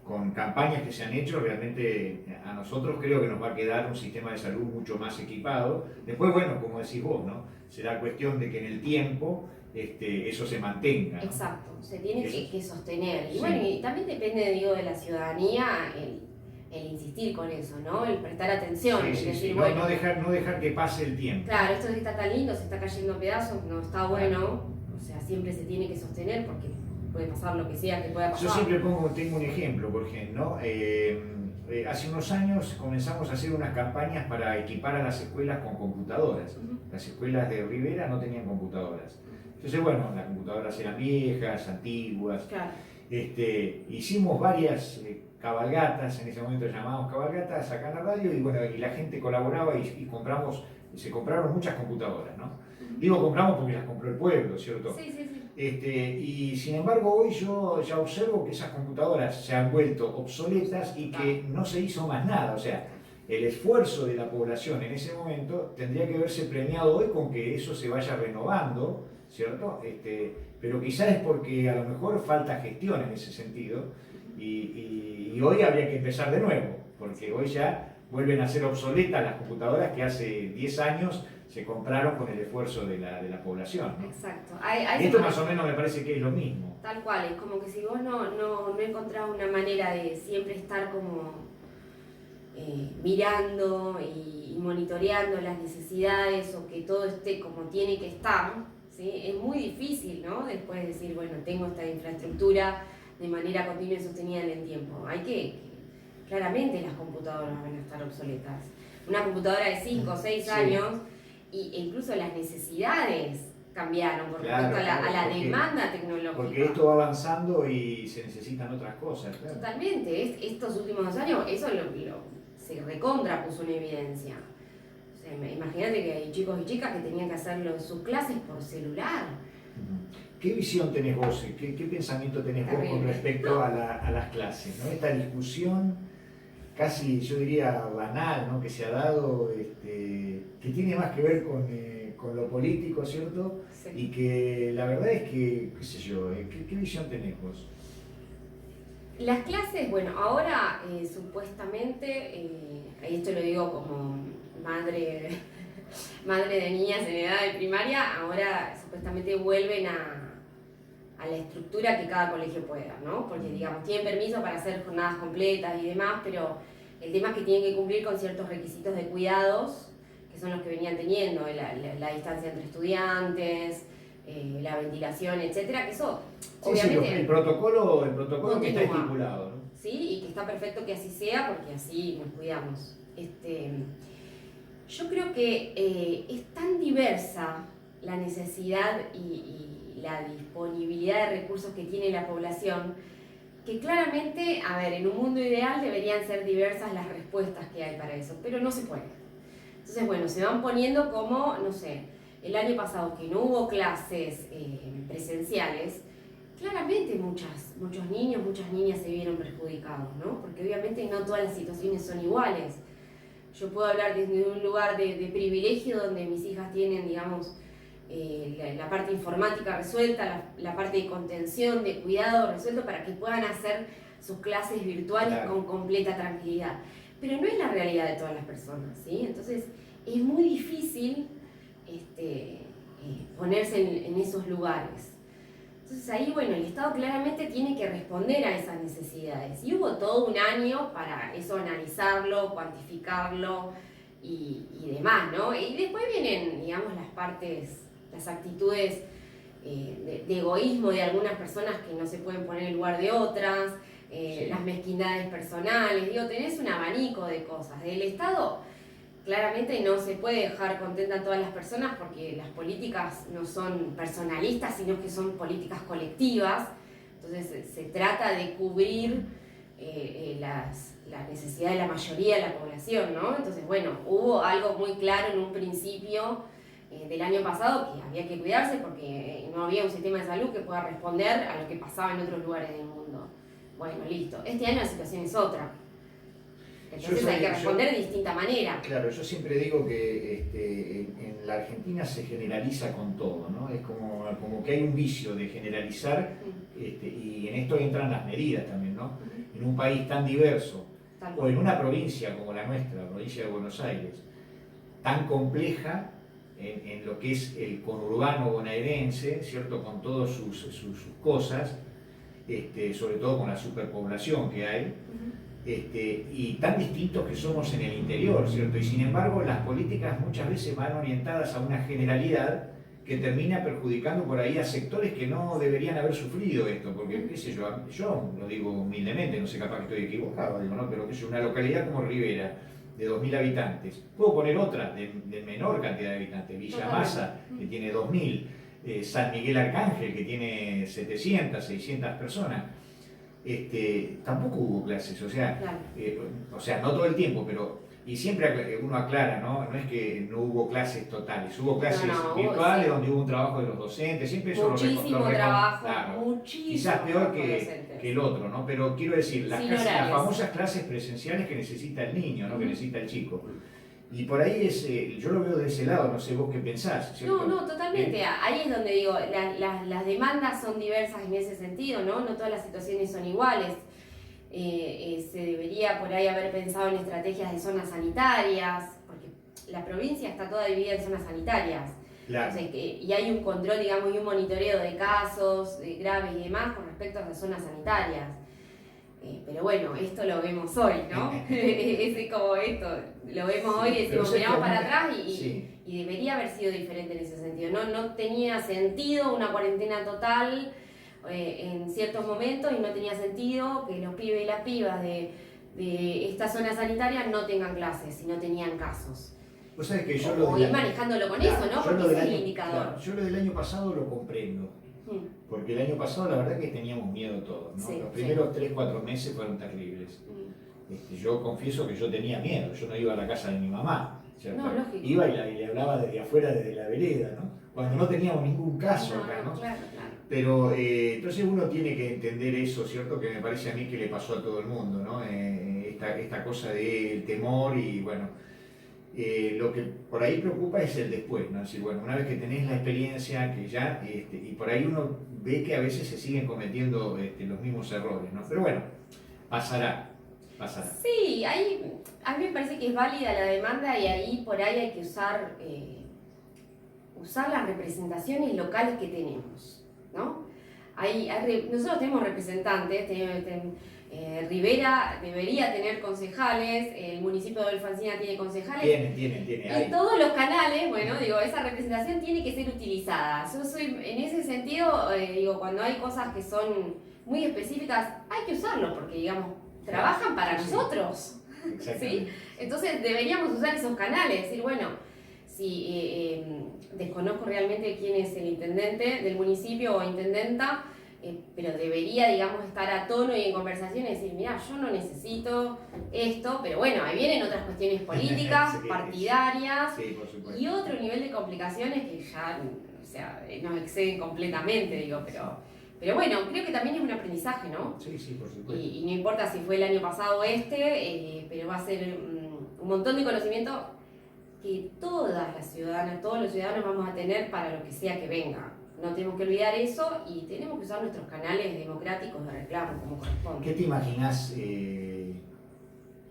con campañas que se han hecho, realmente a nosotros creo que nos va a quedar un sistema de salud mucho más equipado. Después, bueno, como decís vos, ¿no? Será cuestión de que en el tiempo eso se mantenga, ¿no? Exacto, se tiene que sostener. Y bueno, y también depende, digo, de la ciudadanía el insistir con eso, ¿no? El prestar atención, es decir, no, bueno, no dejar que pase el tiempo. Claro, esto está tan lindo, se está cayendo a pedazos, no está bueno, o sea, siempre se tiene que sostener porque puede pasar lo que sea que pueda pasar. Yo siempre tengo un ejemplo, por ejemplo, ¿no? Hace unos años comenzamos a hacer unas campañas para equipar a las escuelas con computadoras. Las escuelas de Rivera no tenían computadoras. Entonces, bueno, las computadoras eran viejas, antiguas. Claro. Hicimos varias cabalgatas, en ese momento llamábamos cabalgatas acá en la radio, y bueno, y la gente colaboraba y se compraron muchas computadoras, ¿no? Digo compramos porque las compró el pueblo, ¿cierto? Sí. Y sin embargo hoy yo ya observo que esas computadoras se han vuelto obsoletas y que no se hizo más nada. O sea, el esfuerzo de la población en ese momento tendría que verse premiado hoy con que eso se vaya renovando, ¿cierto? Pero quizás es porque a lo mejor falta gestión en ese sentido y hoy habría que empezar de nuevo, porque hoy ya vuelven a ser obsoletas las computadoras que hace 10 años se compraron con el esfuerzo de la población, ¿no? Exacto. Y esto más o menos me parece que es lo mismo. Tal cual, es como que si vos no encontrás una manera de siempre estar como mirando y monitoreando las necesidades o que todo esté como tiene que estar, ¿sí? Es muy difícil, ¿no? Después decir, bueno, tengo esta infraestructura de manera continua y sostenida en el tiempo. Claramente las computadoras van a estar obsoletas. Una computadora de 5 o 6 años e incluso las necesidades cambiaron con respecto a la demanda tecnológica. Porque esto va avanzando y se necesitan otras cosas. Claro. Totalmente. Estos últimos 2 años eso se recontra puso en evidencia. O sea, imagínate que hay chicos y chicas que tenían que hacer sus clases por celular. ¿Qué visión tenés vos? ¿Qué pensamiento tenés vos con respecto a las clases, ¿no? Esta discusión casi, yo diría, banal, ¿no? Que se ha dado, que tiene más que ver con lo político, ¿cierto? Sí. Y que la verdad es que, qué sé yo, ¿qué visión tenés vos? Las clases, bueno, ahora supuestamente, y esto lo digo como madre de niñas en edad de primaria, ahora supuestamente vuelven a la estructura que cada colegio pueda, ¿no? Porque, digamos, tienen permiso para hacer jornadas completas y demás, pero el tema es que tienen que cumplir con ciertos requisitos de cuidados, que son los que venían teniendo, la distancia entre estudiantes, la ventilación, etcétera, que eso, obviamente... Sí, el protocolo que está estipulado, ¿no? Sí, y que está perfecto que así sea, porque así nos cuidamos. Yo creo que es tan diversa la necesidad y la disponibilidad de recursos que tiene la población, que claramente, a ver, en un mundo ideal deberían ser diversas las respuestas que hay para eso, pero no se puede. Entonces, bueno, se van poniendo como, no sé, el año pasado que no hubo clases presenciales, claramente muchos niños, muchas niñas se vieron perjudicados, ¿no? Porque obviamente no todas las situaciones son iguales. Yo puedo hablar desde un lugar de privilegio donde mis hijas tienen, digamos, la parte informática resuelta, la parte de contención, de cuidado resuelto para que puedan hacer sus clases virtuales con completa tranquilidad. Pero no es la realidad de todas las personas, ¿sí? Entonces es muy difícil ponerse en esos lugares. Entonces ahí, bueno, el Estado claramente tiene que responder a esas necesidades. Y hubo todo un año para eso analizarlo, cuantificarlo y demás, ¿no? Y después vienen, digamos, las actitudes de egoísmo de algunas personas que no se pueden poner en lugar de otras, las mezquindades personales. Digo, tenés un abanico de cosas. Del Estado claramente no se puede dejar contenta a todas las personas porque las políticas no son personalistas, sino que son políticas colectivas. Entonces se trata de cubrir las necesidades de la mayoría de la población, ¿no? Entonces, bueno, hubo algo muy claro en un principio del año pasado que había que cuidarse porque no había un sistema de salud que pueda responder a lo que pasaba en otros lugares del mundo. Bueno, listo. Este año la situación es otra. Entonces hay que responder de distinta manera. Claro, yo siempre digo que en la Argentina se generaliza con todo, ¿no? Es como que hay un vicio de generalizar, y en esto entran las medidas también, ¿no? En un país tan diverso, o en una provincia como la nuestra, la provincia de Buenos Aires, tan compleja en lo que es el conurbano bonaerense, ¿cierto? Con todas sus cosas, sobre todo con la superpoblación que hay. Y tan distintos que somos en el interior, ¿cierto? Y sin embargo las políticas muchas veces van orientadas a una generalidad que termina perjudicando por ahí a sectores que no deberían haber sufrido esto, porque qué sé yo lo digo humildemente, no sé, capaz que estoy equivocado, digo, ¿no? Pero qué sé yo, una localidad como Rivera, de 2.000 habitantes, puedo poner otra de menor cantidad de habitantes, Villa Masa, que tiene 2.000, San Miguel Arcángel, que tiene 700, 600 personas. Tampoco hubo clases, o sea, no todo el tiempo, pero Y siempre uno aclara, ¿no? No es que no hubo clases totales, hubo clases virtuales sí. donde hubo un trabajo de los docentes, siempre eso Muchísimo trabajo, claro, muchísimo quizás peor docentes. que el otro, ¿no? Pero quiero decir, las famosas clases presenciales que necesita el niño, ¿no? Que necesita el chico. Y por ahí yo lo veo de ese lado, no sé vos qué pensás, ¿cierto? No, totalmente. Ahí es donde digo, las demandas son diversas en ese sentido, ¿no? No todas las situaciones son iguales. Se debería por ahí haber pensado en estrategias de zonas sanitarias, porque la provincia está toda dividida en zonas sanitarias. Claro. Entonces, y hay un control, digamos, y un monitoreo de casos graves y demás con respecto a las zonas sanitarias. Pero bueno, esto lo vemos hoy, ¿no? Es como esto, lo vemos hoy y decimos, miramos para atrás y debería haber sido diferente en ese sentido. No tenía sentido una cuarentena total en ciertos momentos y no tenía sentido que los pibes y las pibas de esta zona sanitaria no tengan clases y no tenían casos. Vos sabés que yo o ir manejándolo con eso, ¿no? Porque ese es el indicador. Claro, yo lo del año pasado lo comprendo. Porque el año pasado la verdad que teníamos miedo todos, ¿no? Los primeros 3-4 meses fueron terribles. Yo confieso que yo tenía miedo, yo no iba a la casa de mi mamá, ¿cierto? No, lógico. Iba y le hablaba desde afuera, desde la vereda, ¿no? Cuando no teníamos ningún caso acá, ¿no? Claro. Pero entonces uno tiene que entender eso, ¿cierto? Que me parece a mí que le pasó a todo el mundo, ¿no? Esta cosa del temor y bueno, lo que por ahí preocupa es el después, ¿no? Es decir, bueno, una vez que tenés la experiencia, que ya, y por ahí uno ve que a veces se siguen cometiendo los mismos errores, ¿no? Pero bueno, pasará. Sí, a mí me parece que es válida la demanda y ahí por ahí hay que usar las representaciones locales que tenemos, ¿no? Nosotros tenemos representantes, Rivera debería tener concejales, el municipio de Alfonsina tiene concejales. Tiene. Y todos los canales, bueno, digo, esa representación tiene que ser utilizada. Yo soy, en ese sentido, digo, cuando hay cosas que son muy específicas, hay que usarlo, porque, digamos, trabajan para nosotros. ¿Sí? Entonces deberíamos usar esos canales, decir, bueno, si desconozco realmente quién es el intendente del municipio o intendenta, pero debería, digamos, estar a tono y en conversación y decir, mira, yo no necesito esto, pero bueno, ahí vienen otras cuestiones políticas, partidarias, y otro nivel de complicaciones que ya, o sea, nos exceden completamente, digo, pero bueno, creo que también es un aprendizaje, ¿no? Sí, por supuesto. Y no importa si fue el año pasado o pero va a ser un montón de conocimiento que todas las ciudadanas, todos los ciudadanos vamos a tener para lo que sea que venga. No tenemos que olvidar eso y tenemos que usar nuestros canales democráticos de reclamo como corresponde. ¿Qué te imaginás en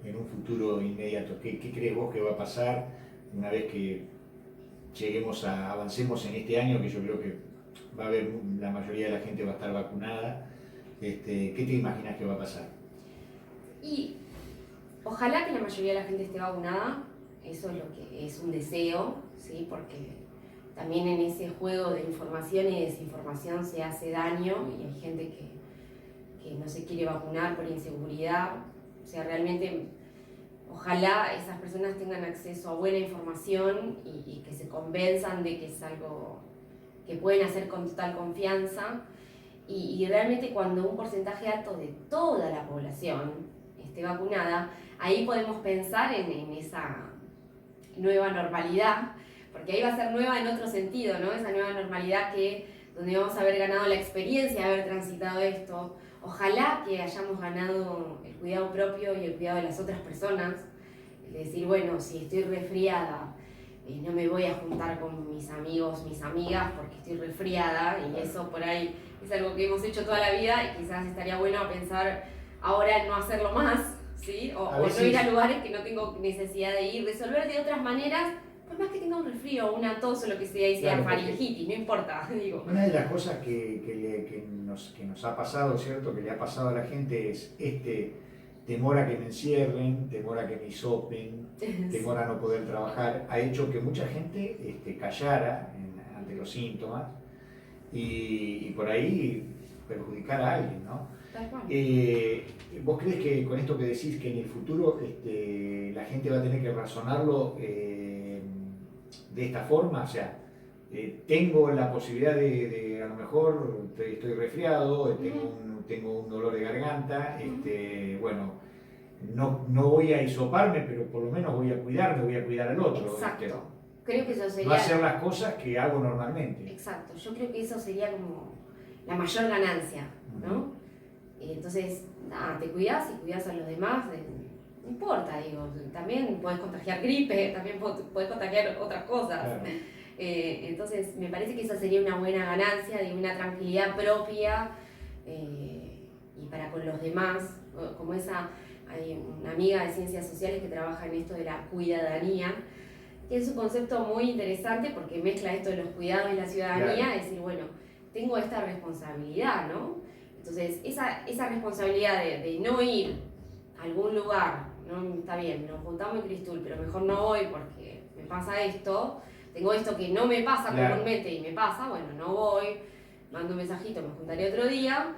un futuro inmediato? ¿Qué crees vos que va a pasar una vez que avancemos en este año, que yo creo que va a haber, la mayoría de la gente va a estar vacunada? ¿Qué te imaginas que va a pasar? Y ojalá que la mayoría de la gente esté vacunada, eso es lo que es un deseo, ¿sí? Porque también en ese juego de información y desinformación se hace daño y hay gente que no se quiere vacunar por inseguridad. O sea, realmente, ojalá esas personas tengan acceso a buena información y que se convenzan de que es algo que pueden hacer con total confianza. Y realmente cuando un porcentaje alto de toda la población esté vacunada, ahí podemos pensar en esa nueva normalidad, porque ahí va a ser nueva en otro sentido, ¿no? Esa nueva normalidad donde vamos a haber ganado la experiencia de haber transitado esto. Ojalá que hayamos ganado el cuidado propio y el cuidado de las otras personas. Es decir, bueno, si estoy resfriada, no me voy a juntar con mis amigos, mis amigas, porque estoy resfriada, y eso por ahí es algo que hemos hecho toda la vida y quizás estaría bueno pensar ahora en no hacerlo más, ¿sí? O no ir a lugares que no tengo necesidad de ir, resolver de otras maneras. Por más que tenga un resfrío, una tos o lo que sea, y sea faringitis, no importa, digo. Una de las cosas que nos ha pasado, ¿cierto? Que le ha pasado a la gente es temor a que me encierren, temor a que me hisopen, temor a no poder trabajar, ha hecho que mucha gente callara ante los síntomas y por ahí perjudicar a alguien, ¿no? ¿Vos crees que con esto que decís que en el futuro la gente va a tener que razonarlo de esta forma? O sea, tengo la posibilidad de a lo mejor estoy resfriado, tengo un dolor de garganta, bueno, no voy a hisoparme, pero por lo menos voy a cuidarme, voy a cuidar al otro. Exacto. Creo que eso sería... No hacer las cosas que hago normalmente. Exacto. Yo creo que eso sería como la mayor ganancia, ¿no? Entonces, nada, te cuidas y cuidas a los demás, no importa, digo, también puedes contagiar gripe, también puedes contagiar otras cosas. Claro. Entonces, me parece que esa sería una buena ganancia, de una tranquilidad propia y para con los demás, como hay una amiga de ciencias sociales que trabaja en esto de la cuidadanía, que es un concepto muy interesante porque mezcla esto de los cuidados y la ciudadanía, claro. Decir, bueno, tengo esta responsabilidad, ¿no? Entonces, esa responsabilidad de no ir a algún lugar, ¿no? Está bien, nos juntamos en Cristul, pero mejor no voy porque me pasa esto, tengo esto que no me pasa comúnmente y me pasa, bueno, no voy, mando un mensajito, me juntaré otro día.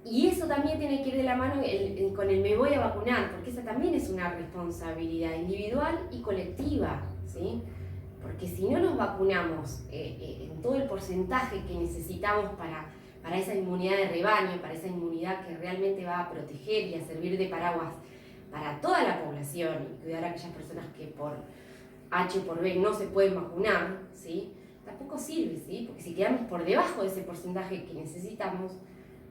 Y eso también tiene que ir de la mano con el me voy a vacunar, porque esa también es una responsabilidad individual y colectiva, ¿sí? Porque si no nos vacunamos en todo el porcentaje que necesitamos para esa inmunidad de rebaño, para esa inmunidad que realmente va a proteger y a servir de paraguas para toda la población y cuidar a aquellas personas que por H o por B no se pueden vacunar, ¿sí? Tampoco sirve, ¿sí? Porque si quedamos por debajo de ese porcentaje que necesitamos,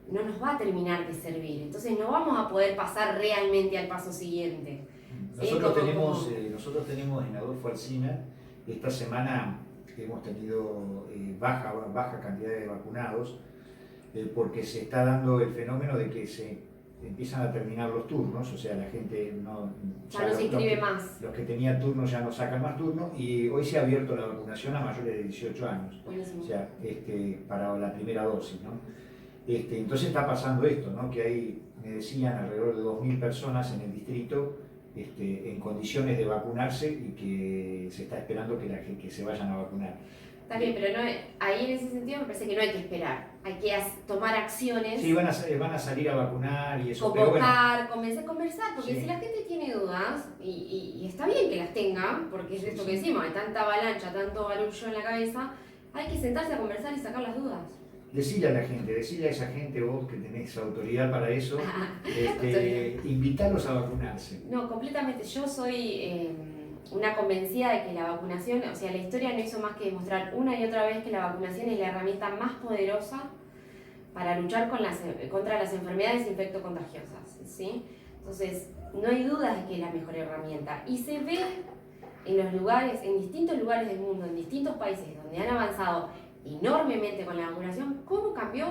no nos va a terminar de servir. Entonces no vamos a poder pasar realmente al paso siguiente. Nosotros tenemos en Adolfo Alsina, esta semana hemos tenido baja cantidad de vacunados, porque se está dando el fenómeno de que se empiezan a terminar los turnos, o sea, la gente ya no se inscribe más. Los que tenían turnos ya no sacan más turnos, y hoy se ha abierto la vacunación a mayores de 18 años. Buenísimo. O sea, para la primera dosis, ¿no? Entonces está pasando esto, ¿no? Que hay, me decían, alrededor de 2.000 personas en el distrito en condiciones de vacunarse y que se está esperando que se vayan a vacunar. Está bien, pero ahí en ese sentido me parece que no hay que esperar, hay que tomar acciones. Sí, van a salir a vacunar y eso. Convocar, conversar, porque si la gente tiene dudas, y está bien que las tenga, porque es esto que decimos, hay tanta avalancha, tanto barullo en la cabeza, hay que sentarse a conversar y sacar las dudas. Decile a la gente, decile a esa gente, vos que tenés autoridad para eso, invitarlos a vacunarse. No, completamente. Yo soy una convencida de que la vacunación, o sea, la historia no hizo más que demostrar una y otra vez que la vacunación es la herramienta más poderosa para luchar contra las enfermedades infectocontagiosas, ¿sí? Entonces, no hay dudas de que es la mejor herramienta. Y se ve en distintos lugares del mundo, en distintos países donde han avanzado enormemente con la vacunación, cómo cambió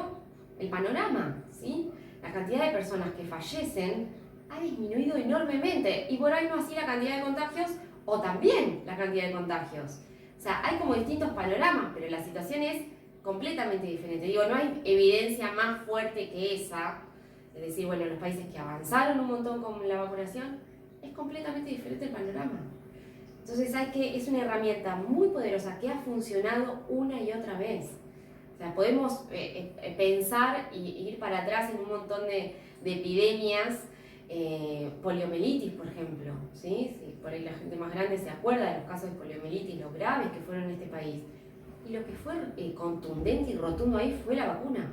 el panorama, ¿sí? La cantidad de personas que fallecen ha disminuido enormemente y por ahí no así la cantidad de contagios o también la cantidad de contagios. O sea, hay como distintos panoramas, pero la situación es completamente diferente. Digo, no hay evidencia más fuerte que esa, es decir, bueno, los países que avanzaron un montón con la vacunación, es completamente diferente el panorama. Entonces es una herramienta muy poderosa que ha funcionado una y otra vez. O sea, podemos pensar y ir para atrás en un montón de epidemias, poliomielitis, por ejemplo, ¿sí? Sí, por ahí la gente más grande se acuerda de los casos de poliomielitis, los graves que fueron en este país. Y lo que fue contundente y rotundo ahí fue la vacuna.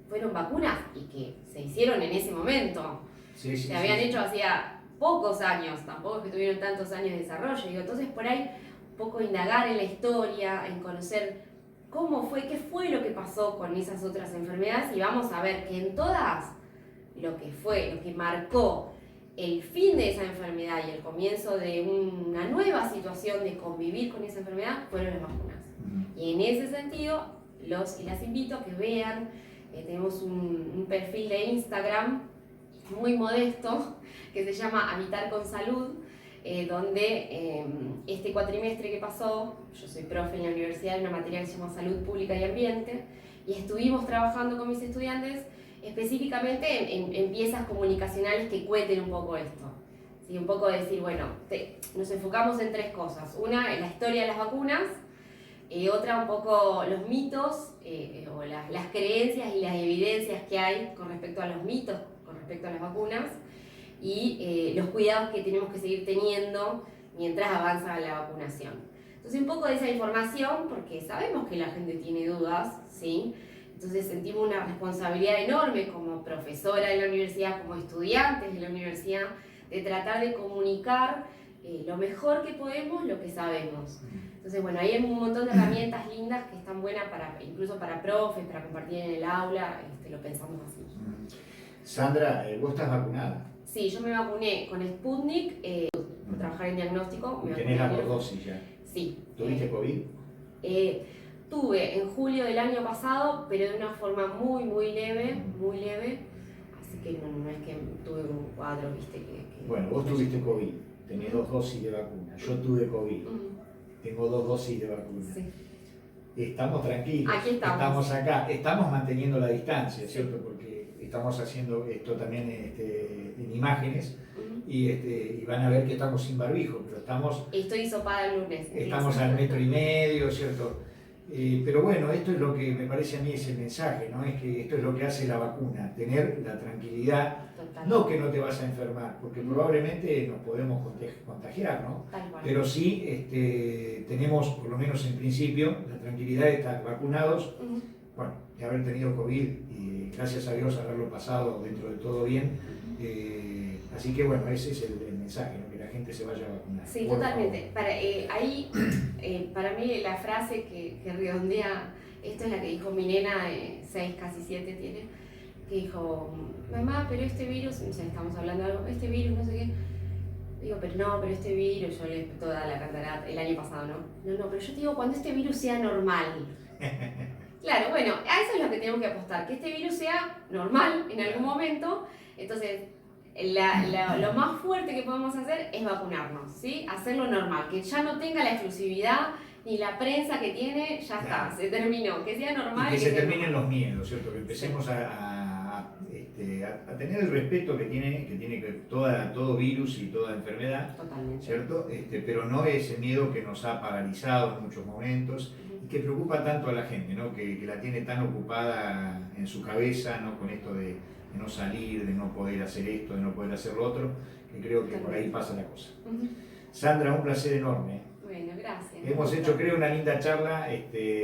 Fueron vacunas y que se hicieron en ese momento. Se habían hecho hacía pocos años, tampoco es que tuvieron tantos años de desarrollo. Digo, entonces por ahí un poco indagar en la historia, en conocer qué fue lo que pasó con esas otras enfermedades, y vamos a ver que en todas lo que marcó el fin de esa enfermedad y el comienzo de una nueva situación de convivir con esa enfermedad fueron las vacunas. Y en ese sentido, y las invito a que vean, tenemos un perfil de Instagram muy modesto que se llama Habitar con Salud, donde este cuatrimestre que pasó, yo soy profe en la universidad en una materia que se llama Salud Pública y Ambiente, y estuvimos trabajando con mis estudiantes específicamente en piezas comunicacionales que cuenten un poco esto. ¿Sí? Un poco de decir, bueno, nos enfocamos en tres cosas. Una, en la historia de las vacunas, otra un poco los mitos o las creencias y las evidencias que hay con respecto a los mitos, con respecto a las vacunas, y los cuidados que tenemos que seguir teniendo mientras avanza la vacunación. Entonces un poco de esa información, porque sabemos que la gente tiene dudas, ¿sí? Entonces sentimos una responsabilidad enorme como profesora de la universidad, como estudiantes de la universidad, de tratar de comunicar lo mejor que podemos, lo que sabemos. Entonces, bueno, ahí hay un montón de herramientas lindas que están buenas incluso para profes, para compartir en el aula, lo pensamos así. Sandra, ¿vos estás vacunada? Sí, yo me vacuné con Sputnik, por trabajar en diagnóstico. ¿Tenés las 2 dosis ya? Sí. ¿Tuviste COVID? Tuve en julio del año pasado, pero de una forma muy leve, así que no es que tuve un cuadro, viste, Bueno, vos tuviste COVID, tenés 2 dosis de vacuna, yo tuve COVID, tengo 2 dosis de vacuna. Sí. Estamos tranquilos, aquí estamos acá, estamos manteniendo la distancia, ¿cierto? Porque estamos haciendo esto también en imágenes y van a ver que estamos sin barbijo, pero Estoy hisopada el lunes. Estamos al 1,5 metros, ¿cierto? Pero bueno, esto es lo que me parece a mí es el mensaje, ¿no? Es que esto es lo que hace la vacuna, tener la tranquilidad, no que no te vas a enfermar, porque probablemente nos podemos contagiar, ¿no? Pero sí tenemos, por lo menos en principio, la tranquilidad de estar vacunados, bueno, de haber tenido COVID y gracias a Dios haberlo pasado dentro de todo bien. Así que bueno, ese es el mensaje, ¿no? Que la gente se vaya a vacunar. Sí, totalmente. Para mí la frase que redondea esto es la que dijo mi nena de 6, casi 7 tiene, que dijo, mamá, pero este virus, o sea, estamos hablando de algo, este virus, no sé qué. Digo, pero este virus, yo le toda la catarata, el año pasado, ¿no? No, pero yo te digo, cuando este virus sea normal. Claro, bueno, a eso es lo que tenemos que apostar, que este virus sea normal en algún momento. Entonces, lo más fuerte que podemos hacer es vacunarnos, ¿sí? Hacerlo normal, que ya no tenga la exclusividad ni la prensa que tiene, ya está, se terminó, que sea normal. Y que se terminen los miedos, ¿cierto? Que empecemos a tener el respeto que tiene que todo virus y toda enfermedad. Totalmente. ¿Cierto? Pero no ese miedo que nos ha paralizado en muchos momentos y que preocupa tanto a la gente, ¿no? Que la tiene tan ocupada en su cabeza, ¿no? Con esto de no salir, de no poder hacer esto, de no poder hacer lo otro, que creo que por ahí pasa la cosa. Sandra, un placer enorme. Bueno, gracias. Hemos hecho, creo, una linda charla,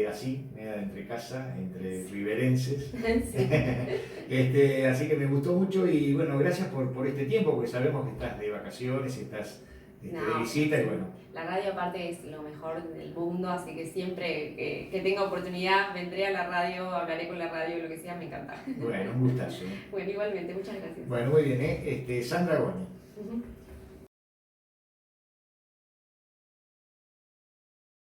así, media entre casa, entre riverenses. Sí. Así que me gustó mucho y bueno, gracias por este tiempo, porque sabemos que estás de vacaciones y estás de visita y bueno. La radio aparte es lo mejor del mundo, así que siempre que tenga oportunidad vendré a la radio, hablaré con la radio, lo que sea, me encanta. Bueno, un gustazo. Bueno, igualmente, muchas gracias. Bueno, muy bien, Sandra Goni.